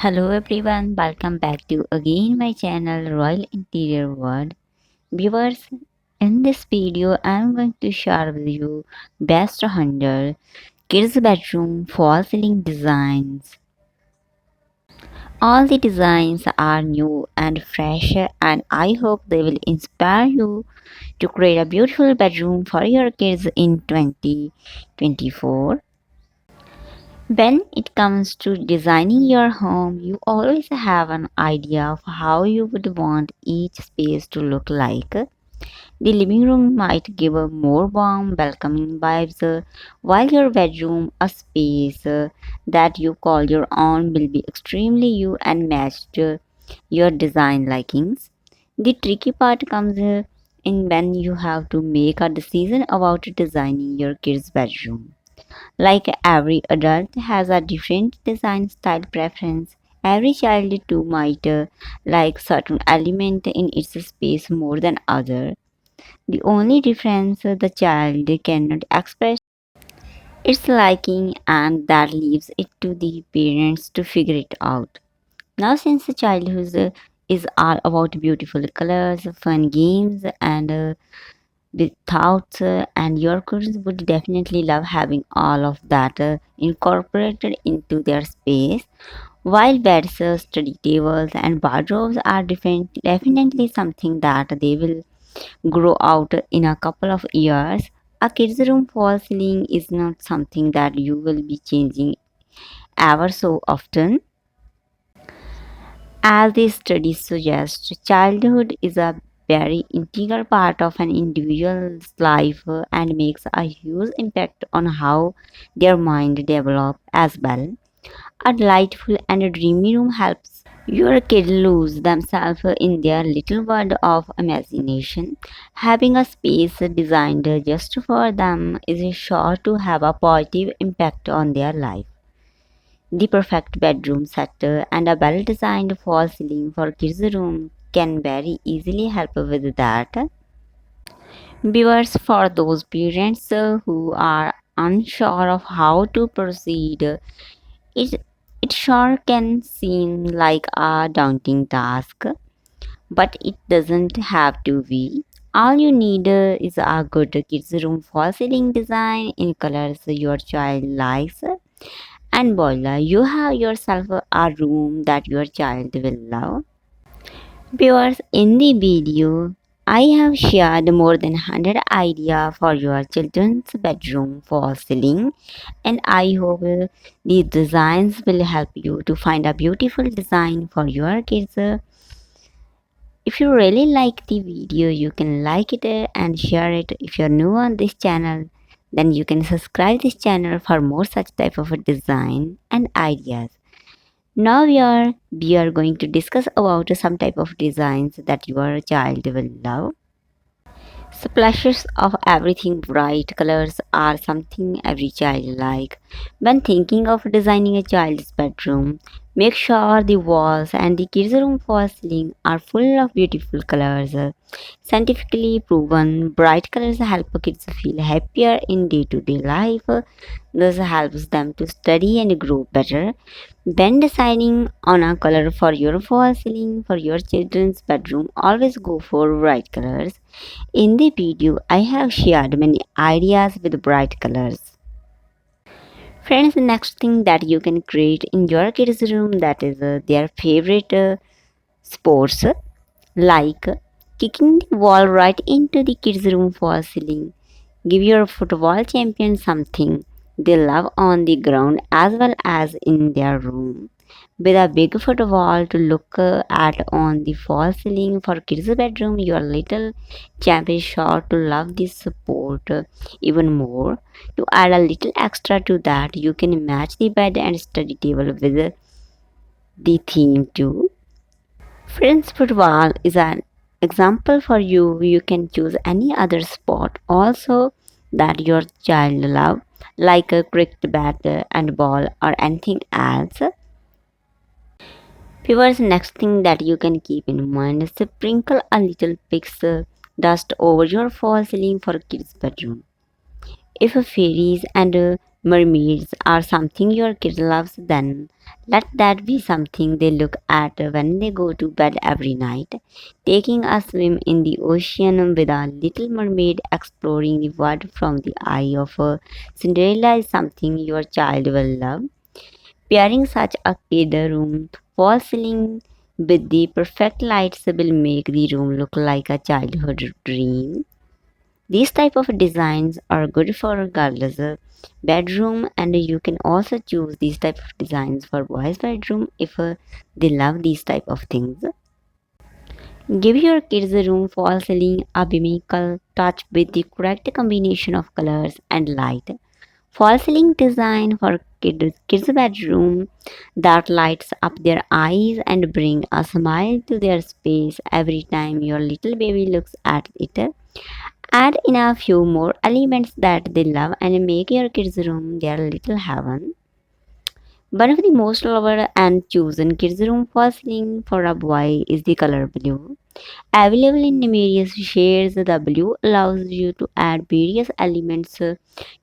Hello everyone, welcome back to again my channel Royal Interior World. Viewers, in this video I am going to share with you best 100 kids bedroom fall ceiling designs. All the designs are new and fresh and I hope they will inspire you to create a beautiful bedroom for your kids in 2024. When it comes to designing your home, you always have an idea of how you would want each space to look like. The living room might give a more warm, welcoming vibes, while your bedroom, a space that you call your own, will be extremely you and matched your design likings. The tricky part comes in when you have to make a decision about designing your kid's bedroom. Like every adult has a different design style preference, every child too might like certain element in its space more than other. The only difference the child cannot express its liking and that leaves it to the parents to figure it out. Now since the childhood is all about beautiful colors, fun games and with thoughts and your kids would definitely love having all of that incorporated into their space while beds, study tables and wardrobes are different, definitely something that they will grow out in a couple of years. A kids room fall ceiling is not something that you will be changing ever so often. As the studies suggest, childhood is a very integral part of an individual's life and makes a huge impact on how their mind develops as well. A delightful and a dreamy room helps your kid lose themselves in their little world of imagination. Having a space designed just for them is sure to have a positive impact on their life. The perfect bedroom set and a well designed fall ceiling for kids' room can very easily help with that. Viewers, for those parents who are unsure of how to proceed, it, it sure can seem like a daunting task, but it doesn't have to be. All you need is a good kids' room fall ceiling design in colors your child likes. And voila, you have yourself a room that your child will love. Viewers, in the video, I have shared more than 100 ideas for your children's bedroom for ceiling, and I hope these designs will help you to find a beautiful design for your kids. If you really like the video, you can like it and share it. If you're new on this channel, then you can subscribe this channel for more such type of a design and ideas. Now we are going to discuss about some type of designs that your child will love. Splashes of everything bright colors are something every child like. When thinking of designing a child's bedroom, make sure the walls and the kids' room for ceiling are full of beautiful colors. Scientifically proven, bright colors help kids feel happier in day-to-day life. This helps them to study and grow better. When deciding on a color for your fall ceiling for your children's bedroom, always go for bright colors. In the video, I have shared many ideas with bright colors. Friends, the next thing that you can create in your kids' room that is their favorite sports, like kicking the ball right into the kids' room for ceiling. Give your football champion something they love on the ground as well as in their room. With a big football to look at on the false ceiling for kids' bedroom, your little champ is sure to love this sport even more. To add a little extra to that, you can match the bed and study table with the theme too. Friends football is an example for you. You can choose any other sport also that your child love, like a cricket bat and ball or anything else. Viewers, next thing that you can keep in mind is sprinkle a little pixel dust over your fall ceiling for kids' bedroom. If fairies and mermaids are something your kid loves, then let that be something they look at when they go to bed every night. Taking a swim in the ocean with a little mermaid exploring the world from the eye of a Cinderella is something your child will love. Pairing such a kid room wall ceiling with the perfect lights will make the room look like a childhood dream. These type of designs are good for girls' bedroom, and you can also choose these type of designs for boys' bedroom if they love these type of things. Give your kids a room fall ceiling a whimsical touch with the correct combination of colors and light. Fall ceiling design for kids' bedroom that lights up their eyes and bring a smile to their space every time your little baby looks at it. Add in a few more elements that they love and make your kids' room their little heaven. One of the most loved and chosen kids' room for ceiling for a boy is the color blue. Available in various shades, the blue allows you to add various elements to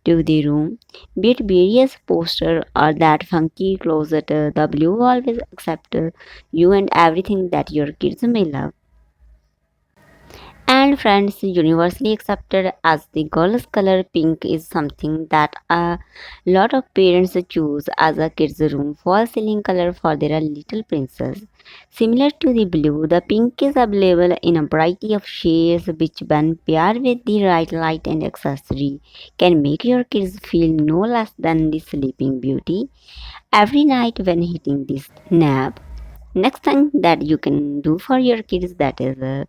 the room, be it various poster or that funky closet. The blue always accept you and everything that your kids may love. And friends, universally accepted as the girl's color, pink is something that a lot of parents choose as a kids' room fall ceiling color for their little princess. Similar to the blue, the pink is available in a variety of shades, which, when paired with the right light and accessory, can make your kids feel no less than the sleeping beauty every night when hitting this nap. Next thing that you can do for your kids, that is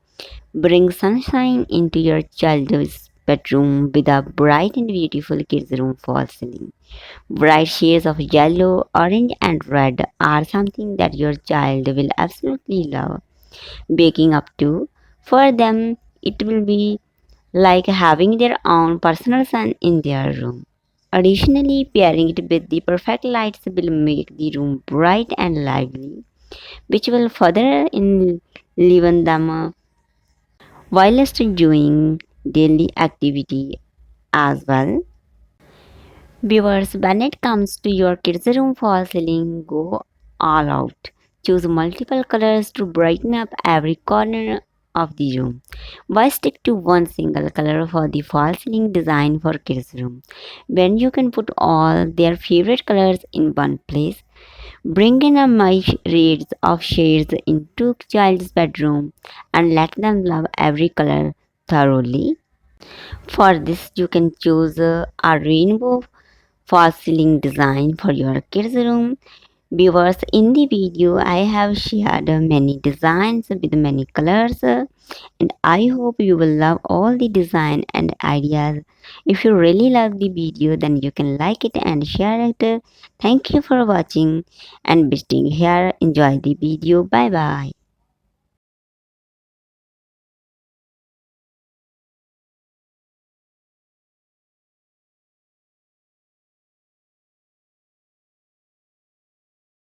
bring sunshine into your child's bedroom with a bright and beautiful kids' room fall ceiling. Bright shades of yellow, orange, and red are something that your child will absolutely love waking up to. For them, it will be like having their own personal sun in their room. Additionally, pairing it with the perfect lights will make the room bright and lively, which will further enliven them whilst enjoying daily activity as well. Viewers, when it comes to your kids' room fall ceiling, go all out. Choose multiple colors to brighten up every corner of the room. Why stick to one single color for the fall ceiling design for kids' room when you can put all their favorite colors in one place? Bring in a myriad of shades into child's bedroom and let them love every color thoroughly. For this, you can choose a rainbow false ceiling design for your kids' room. Viewers, in the video, I have shared many designs with many colors, and I hope you will love all the design and ideas. If you really love the video, then you can like it and share it. Thank you for watching and visiting here. Enjoy the video. Bye bye.